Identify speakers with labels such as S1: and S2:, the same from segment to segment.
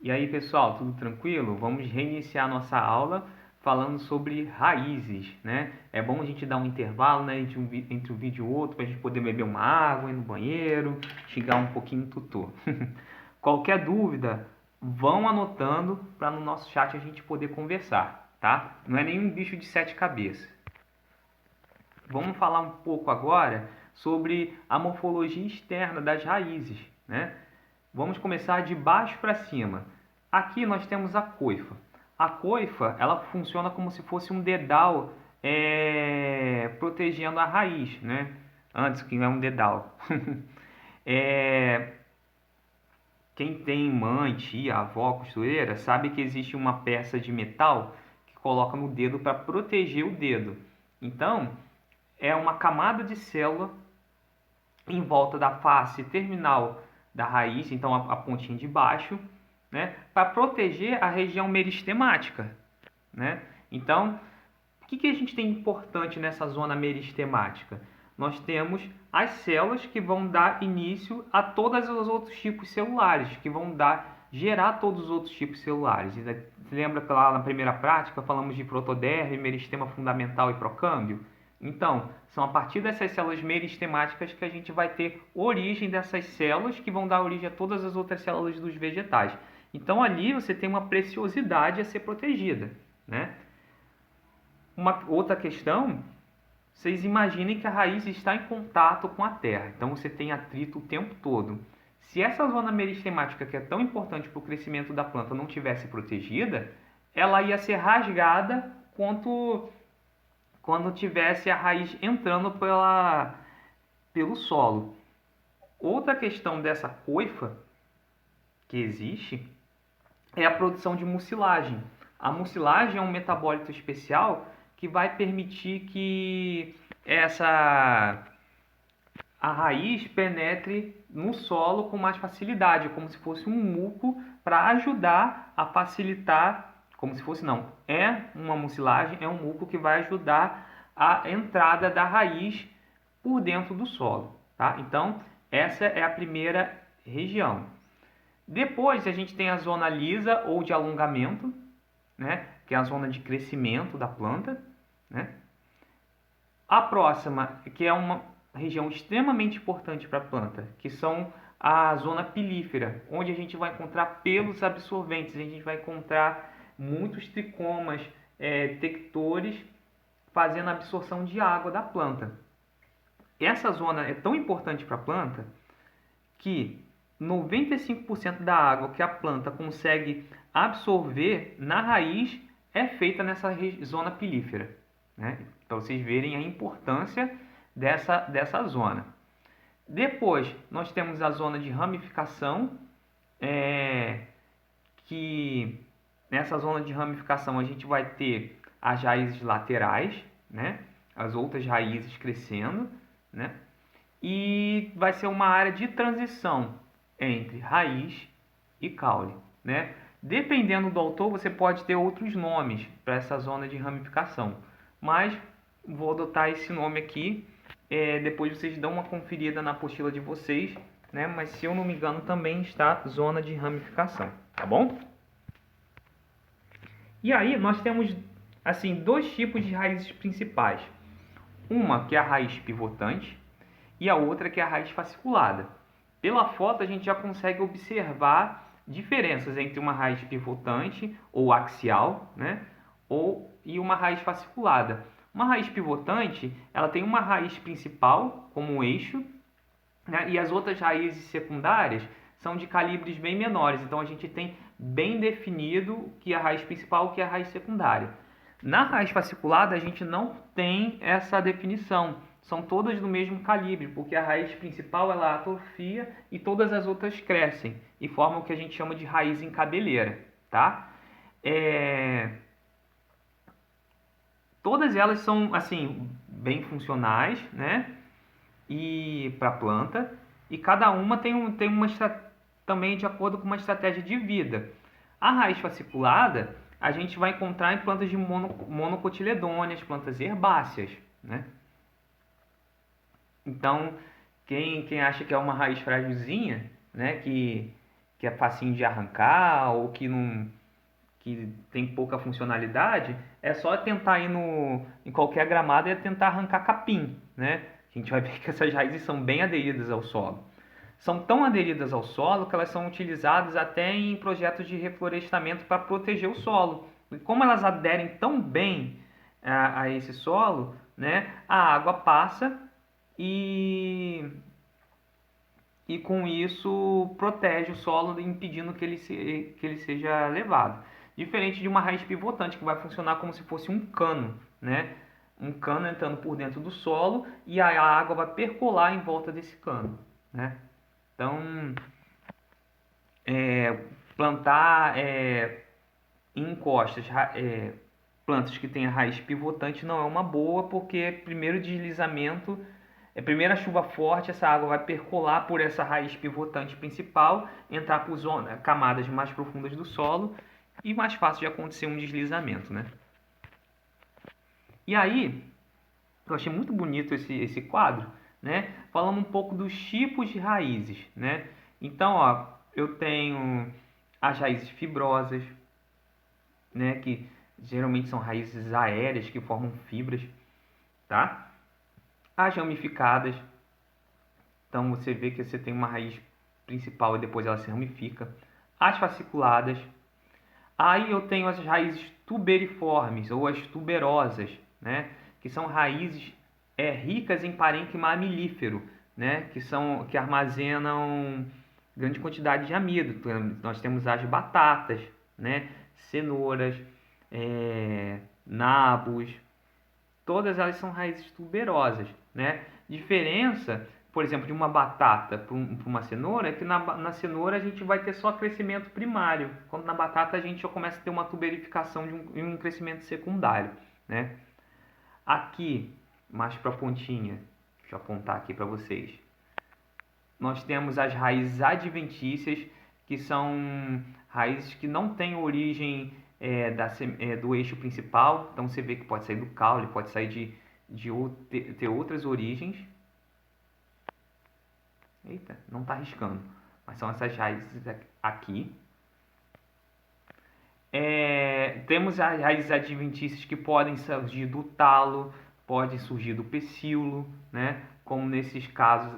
S1: E aí, pessoal, tudo tranquilo? Vamos reiniciar nossa aula falando sobre raízes, né? É bom a gente dar um intervalo, né, entre um vídeo e outro, para a gente poder beber uma água, ir no banheiro, xingar um pouquinho o tutor. Qualquer dúvida, vão anotando para no nosso chat a gente poder conversar, tá? Não é nenhum bicho de sete cabeças. Vamos falar um pouco agora sobre a morfologia externa das raízes, né? Vamos começar de baixo para cima. Aqui nós temos a coifa. A coifa, ela funciona como se fosse um dedal protegendo a raiz, né? Antes que é um dedal. É, quem tem mãe, tia, avó, costureira, sabe que existe uma peça de metal que coloca no dedo para proteger o dedo. Então, é uma camada de célula em volta da face terminal da raiz, então a pontinha de baixo, né, para proteger a região meristemática, né? Então, o que a gente tem importante nessa zona meristemática? Nós temos as células que vão dar início a todos os outros tipos celulares, que vão gerar todos os outros tipos celulares. Lembra que lá na primeira prática falamos de protoderme, meristema fundamental e procâmbio? Então, são a partir dessas células meristemáticas que a gente vai ter origem dessas células que vão dar origem a todas as outras células dos vegetais. Então, ali você tem uma preciosidade a ser protegida, né? Uma outra questão, vocês imaginem que a raiz está em contato com a terra, então você tem atrito o tempo todo. Se essa zona meristemática, que é tão importante para o crescimento da planta, não tivesse protegida, ela ia ser rasgada quando tivesse a raiz entrando pelo solo. Outra questão dessa coifa que existe é a produção de mucilagem. A mucilagem é um metabólito especial que vai permitir que a raiz penetre no solo com mais facilidade, como se fosse um muco para ajudar a facilitar, como se fosse não, é uma mucilagem, é um muco que vai ajudar a entrada da raiz por dentro do solo, tá? Então, essa é a primeira região. Depois a gente tem a zona lisa ou de alongamento, né? Que é a zona de crescimento da planta, né? A próxima, que é uma região extremamente importante para a planta, que são a zona pilífera, onde a gente vai encontrar pelos absorventes, a gente vai encontrar muitos tricomas, tectores, fazendo a absorção de água da planta. Essa zona é tão importante para a planta que 95% da água que a planta consegue absorver na raiz é feita nessa zona pilífera, né? Para vocês verem a importância dessa zona. Depois, nós temos a zona de ramificação, que nessa zona de ramificação a gente vai ter as raízes laterais, né? As outras raízes crescendo, né? E vai ser uma área de transição entre raiz e caule, né? Dependendo do autor, você pode ter outros nomes para essa zona de ramificação, mas vou adotar esse nome aqui. Depois vocês dão uma conferida na apostila de vocês, né? Mas se eu não me engano também está zona de ramificação, tá bom? E aí nós temos assim dois tipos de raízes principais. Uma que é a raiz pivotante e a outra que é a raiz fasciculada. Pela foto a gente já consegue observar diferenças entre uma raiz pivotante ou axial, né? E uma raiz fasciculada. Uma raiz pivotante, ela tem uma raiz principal como eixo, né? E as outras raízes secundárias são de calibres bem menores. Então a gente tem bem definido que a raiz principal e que a raiz secundária. Na raiz fasciculada a gente não tem essa definição. São todas do mesmo calibre, porque a raiz principal ela atrofia e todas as outras crescem e formam o que a gente chama de raiz em cabeleira, tá? Todas elas são assim bem funcionais, né? E para a planta, e cada uma tem uma também de acordo com uma estratégia de vida. A raiz fasciculada a gente vai encontrar em plantas de monocotiledôneas, plantas herbáceas, né? Então, quem acha que é uma raiz frágilzinha, né, que que é facinho de arrancar ou que tem pouca funcionalidade, é só tentar ir em qualquer gramado e tentar arrancar capim, né? A gente vai ver que essas raízes são bem aderidas ao solo. São tão aderidas ao solo que elas são utilizadas até em projetos de reflorestamento para proteger o solo. E como elas aderem tão bem a esse solo, né, a água passa e, e com isso protege o solo, impedindo que ele seja levado. Diferente de uma raiz pivotante, que vai funcionar como se fosse um cano, né? Um cano entrando por dentro do solo e a água vai percolar em volta desse cano, né? Então, plantar em encostas, plantas que têm a raiz pivotante não é uma boa, porque primeiro deslizamento, primeira chuva forte, essa água vai percolar por essa raiz pivotante principal, entrar por camadas mais profundas do solo e mais fácil de acontecer um deslizamento, né? E aí, eu achei muito bonito esse quadro, né? Falando um pouco dos tipos de raízes, né? Então, ó, eu tenho as raízes fibrosas, né? Que geralmente são raízes aéreas que formam fibras, tá? As ramificadas, então você vê que você tem uma raiz principal e depois ela se ramifica. As fasciculadas. Aí eu tenho as raízes tuberiformes ou as tuberosas, né? Que são raízes ricas em parênquima amilífero, né? Que armazenam grande quantidade de amido. Então, nós temos as batatas, né? Cenouras, nabos, todas elas são raízes tuberosas, né? Diferença, por exemplo, de uma batata para uma cenoura é que na cenoura a gente vai ter só crescimento primário, quando na batata a gente já começa a ter uma tuberificação e um crescimento secundário, né? Aqui, mais para a pontinha, deixa eu apontar aqui para vocês. Nós temos as raízes adventícias, que são raízes que não têm origem do eixo principal. Então você vê que pode sair do caule, pode sair ter outras origens. Eita, não está arriscando. Mas são essas raízes aqui. Temos as raízes adventícias que podem surgir do talo, podem surgir do pecíolo, né? Como nesse caso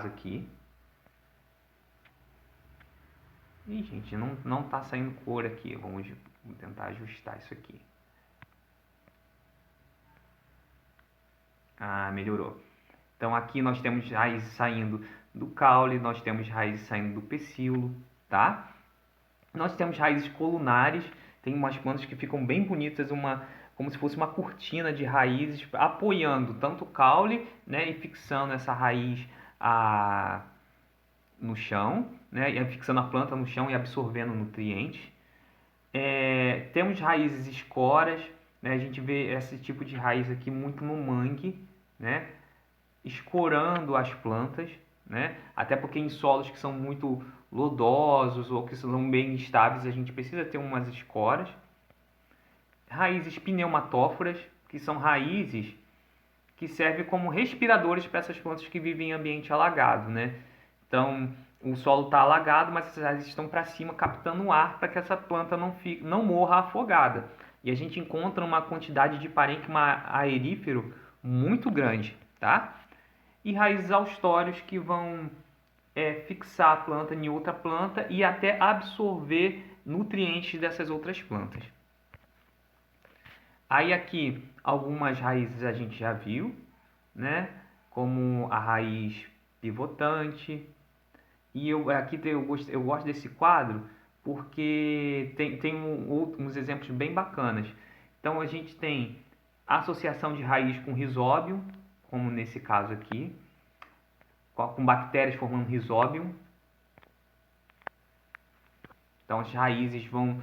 S1: aqui. Ih, gente, não tá saindo cor aqui. Vamos tentar ajustar isso aqui. Ah, melhorou. Então aqui nós temos raízes saindo do caule, nós temos raízes saindo do pecíolo, tá? Nós temos raízes colunares, tem umas plantas que ficam bem bonitas, como se fosse uma cortina de raízes apoiando tanto o caule, né, e fixando essa raiz no chão, né, e fixando a planta no chão e absorvendo nutrientes. Temos raízes escoras, né, a gente vê esse tipo de raiz aqui muito no mangue, né, escorando as plantas, né, até porque em solos que são muito lodosos ou que são bem instáveis a gente precisa ter umas escoras. Raízes pneumatóforas, que são raízes que servem como respiradores para essas plantas que vivem em ambiente alagado, né? Então, o solo está alagado, mas essas raízes estão para cima captando ar para que essa planta não morra afogada. E a gente encontra uma quantidade de parênquima aerífero muito grande, tá? E raízes austórios que vão fixar a planta em outra planta e até absorver nutrientes dessas outras plantas. Aí aqui algumas raízes a gente já viu, né? Como a raiz pivotante. E eu gosto desse quadro porque tem uns exemplos bem bacanas. Então a gente tem associação de raiz com rizóbio, como nesse caso aqui, com bactérias formando rizóbio. Então as raízes vão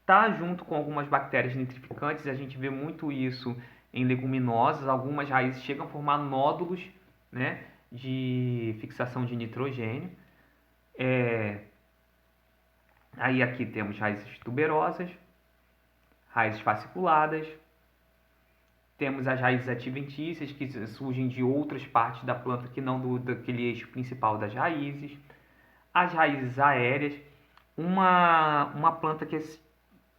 S1: tá junto com algumas bactérias nitrificantes, a gente vê muito isso em leguminosas, algumas raízes chegam a formar nódulos, né, de fixação de nitrogênio. Aí aqui temos raízes tuberosas, raízes fasciculadas, Temos as raízes adventícias, que surgem de outras partes da planta que não daquele eixo principal das raízes. As raízes aéreas, uma planta que é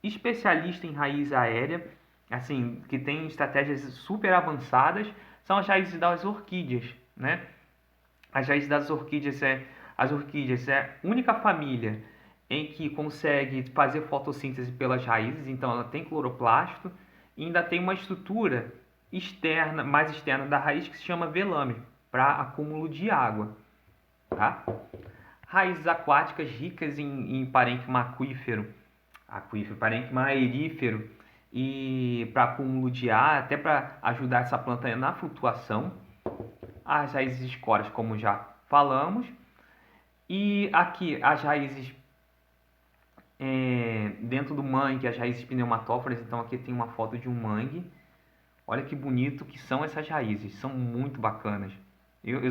S1: especialista em raiz aérea, assim, que tem estratégias super avançadas, são as raízes das orquídeas, né? As raízes das orquídeas as orquídeas é a única família em que consegue fazer fotossíntese pelas raízes, então ela tem cloroplasto e ainda tem uma estrutura externa, mais externa da raiz que se chama velame, para acúmulo de água, tá? Raízes aquáticas ricas em parênquima parênquima aerífero e para acúmulo de ar, até para ajudar essa planta na flutuação. As raízes escórias, como já falamos, e aqui as raízes dentro do mangue, as raízes pneumatóforas. Então aqui tem uma foto de um mangue. Olha que bonito que são essas raízes, são muito bacanas.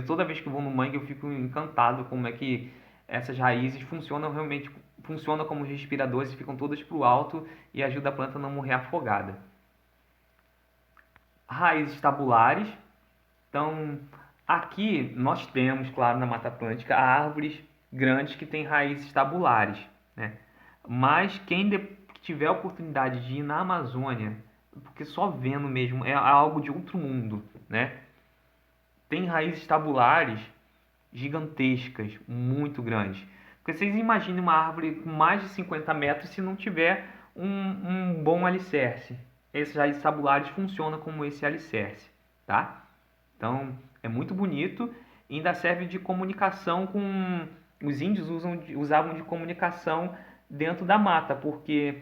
S1: Toda vez que eu vou no mangue eu fico encantado como é que essas raízes funcionam realmente, funcionam como respiradores e ficam todas para o alto e ajuda a planta a não morrer afogada. Raízes tabulares. Então aqui nós temos, claro, na Mata Atlântica, árvores grandes que têm raízes tabulares, né? Mas quem tiver a oportunidade de ir na Amazônia, porque só vendo mesmo é algo de outro mundo, né? Tem raízes tabulares gigantescas, muito grandes. Porque vocês imaginem uma árvore com mais de 50 metros se não tiver um bom alicerce. Esses raízes tabulares funcionam como esse alicerce, tá? Então é muito bonito e ainda serve de comunicação com... Os índios usavam de comunicação dentro da mata, porque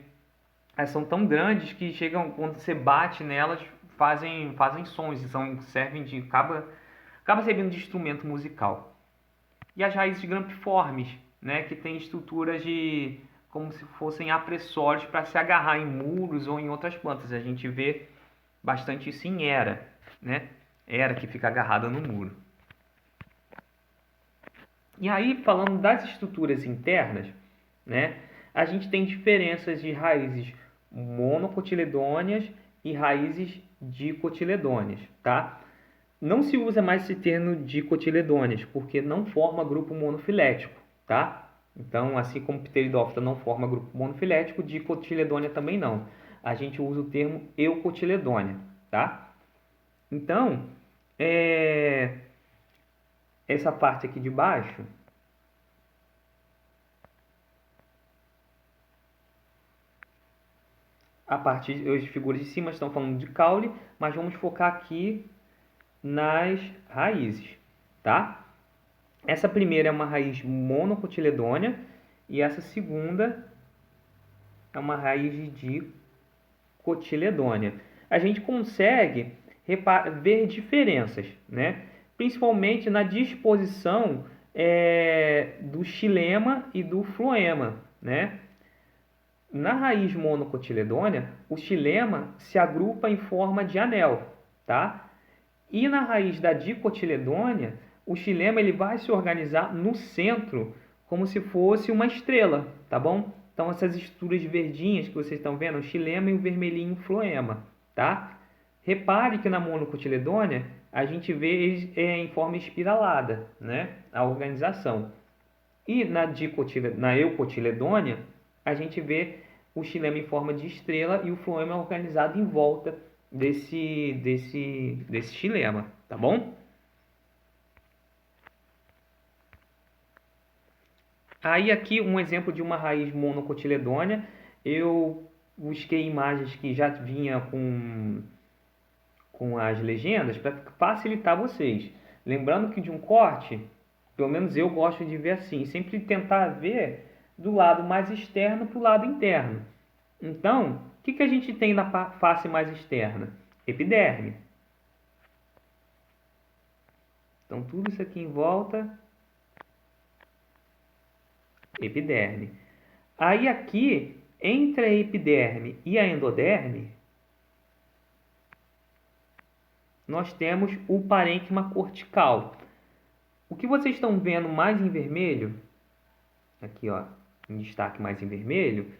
S1: elas são tão grandes que chegam, quando você bate nelas, fazem sons, então servem de acaba servindo de instrumento musical. E as raízes grampiformes, né, que tem estruturas de como se fossem apressórios para se agarrar em muros ou em outras plantas. A gente vê bastante isso em era, né? Era que fica agarrada no muro. E aí, falando das estruturas internas, né, a gente tem diferenças de raízes monocotiledôneas e raízes dicotiledôneas, tá? Não se usa mais esse termo dicotiledôneas, porque não forma grupo monofilético, tá? Então, assim como Pteridófita não forma grupo monofilético, dicotiledônia também não. A gente usa o termo eucotiledônia, tá? Então, essa parte aqui de baixo, as figuras de cima estão falando de caule, mas vamos focar aqui nas raízes, tá? Essa primeira é uma raiz monocotiledônea e essa segunda é uma raiz dicotiledônea. A gente consegue ver diferenças, né? Principalmente na disposição do xilema e do floema, né? Na raiz monocotiledônea, o xilema se agrupa em forma de anel, tá? E na raiz da dicotiledônea, o xilema ele vai se organizar no centro como se fosse uma estrela, tá bom? Então essas estruturas verdinhas que vocês estão vendo, o xilema e o vermelhinho floema, tá? Repare que na monocotiledônea a gente vê eles em forma espiralada, né? A organização. E na eucotiledônea a gente vê o xilema em forma de estrela e o floema organizado em volta desse xilema, tá bom? Aí aqui um exemplo de uma raiz monocotiledônea. Eu busquei imagens que já vinha com as legendas para facilitar vocês. Lembrando que de um corte, pelo menos eu gosto de ver assim, sempre tentar ver do lado mais externo para o lado interno. Então, o que a gente tem na face mais externa? Epiderme. Então, tudo isso aqui em volta, epiderme. Aí aqui, entre a epiderme e a endoderme, nós temos o parênquima cortical. O que vocês estão vendo mais em vermelho, aqui ó, em destaque mais em vermelho,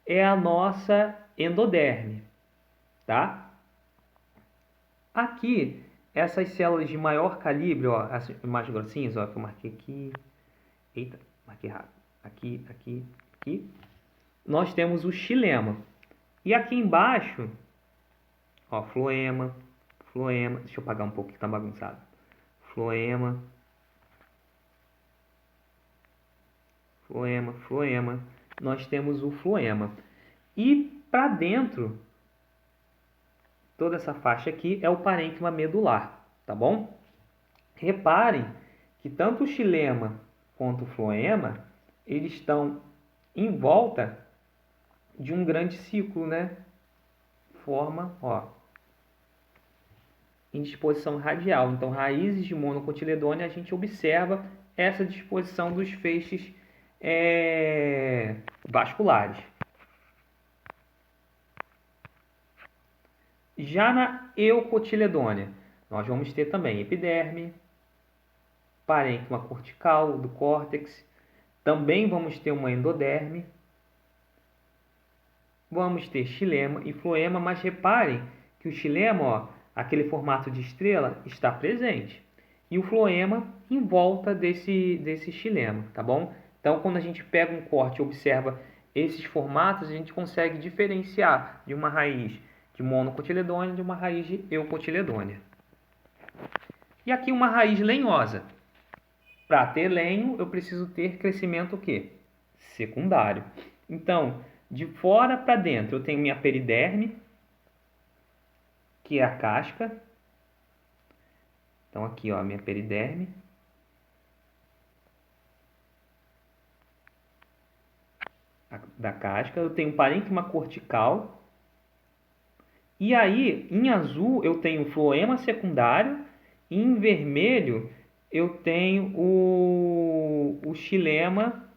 S1: é a nossa endoderme, tá? Aqui, essas células de maior calibre, ó, as mais grossinhas, ó, que eu marquei aqui. Eita, marquei errado. Aqui, aqui, aqui. Nós temos o xilema. E aqui embaixo, ó, floema, floema. Deixa eu apagar um pouco que tá bagunçado. Floema, floema, floema. Nós temos o floema. E para dentro, toda essa faixa aqui é o parênquima medular, tá bom? Reparem que tanto o xilema quanto o floema, eles estão em volta de um grande ciclo, né? Forma, ó, em disposição radial. Então, raízes de monocotiledônea, a gente observa essa disposição dos feixes vasculares. Já na eucotiledônea, nós vamos ter também epiderme, parênquima cortical do córtex, também vamos ter uma endoderme, vamos ter xilema e floema, mas reparem que o xilema, ó, aquele formato de estrela, está presente. E o floema em volta desse xilema, tá bom? Então, quando a gente pega um corte e observa esses formatos, a gente consegue diferenciar de uma raiz de monocotiledônea de uma raiz de eucotiledônea. E aqui uma raiz lenhosa. Para ter lenho, eu preciso ter crescimento o quê? Secundário. Então, de fora para dentro, eu tenho minha periderme, que é a casca. Então, aqui, ó, minha periderme. Da casca. Eu tenho parênquima cortical. E aí, em azul, eu tenho o floema secundário. E em vermelho, eu tenho o xilema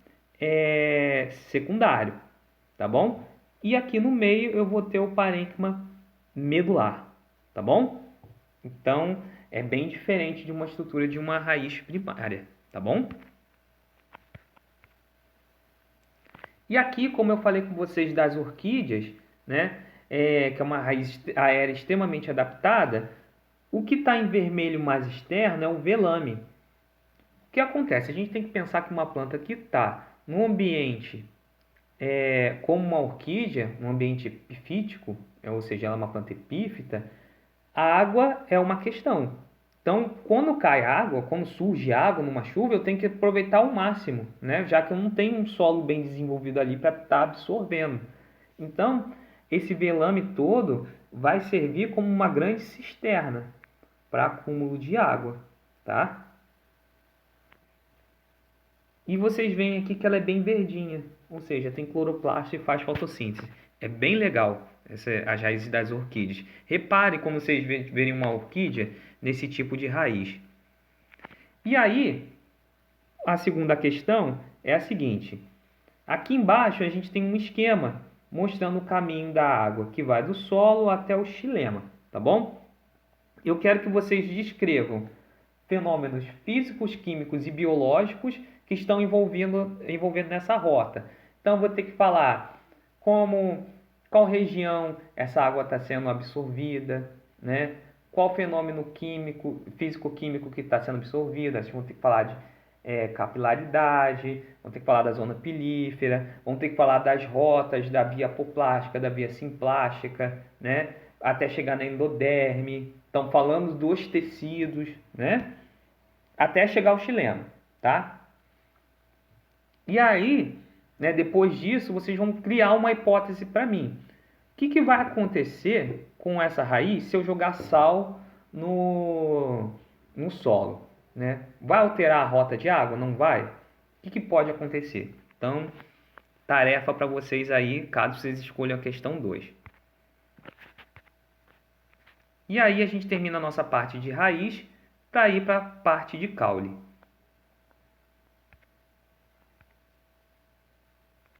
S1: secundário. Tá bom? E aqui no meio, eu vou ter o parênquima medular. Tá bom? Então, é bem diferente de uma estrutura de uma raiz primária, tá bom? E aqui, como eu falei com vocês das orquídeas, né, que é uma raiz aérea extremamente adaptada, o que está em vermelho mais externo é o velame. O que acontece? A gente tem que pensar que uma planta que está num ambiente como uma orquídea, um ambiente epifítico, ou seja, ela é uma planta epífita, a água é uma questão. Então, quando cai água, quando surge água numa chuva, eu tenho que aproveitar ao máximo, né? Já que eu não tenho um solo bem desenvolvido ali para estar absorvendo. Então, esse velame todo vai servir como uma grande cisterna para acúmulo de água, tá? E vocês veem aqui que ela é bem verdinha, ou seja, tem cloroplasto e faz fotossíntese. É bem legal as raízes das orquídeas. Repare como vocês verem uma orquídea nesse tipo de raiz. E aí, a segunda questão é a seguinte. Aqui embaixo a gente tem um esquema mostrando o caminho da água que vai do solo até o xilema, tá bom? Eu quero que vocês descrevam fenômenos físicos, químicos e biológicos que estão envolvendo nessa rota. Então, vou ter que falar qual região essa água está sendo absorvida, né? Qual fenômeno químico, físico-químico que está sendo absorvido. Vocês vão ter que falar de capilaridade, vão ter que falar da zona pilífera, vão ter que falar das rotas da via apoplástica, da via simplástica, né? Até chegar na endoderme. Estão falando dos tecidos, né? Até chegar ao xilema, tá? E aí, né, depois disso, vocês vão criar uma hipótese para mim. O que vai acontecer com essa raiz se eu jogar sal no solo, né? Vai alterar a rota de água? Não vai? O que pode acontecer? Então, tarefa para vocês aí, caso vocês escolham a questão 2. E aí a gente termina a nossa parte de raiz para ir para a parte de caule.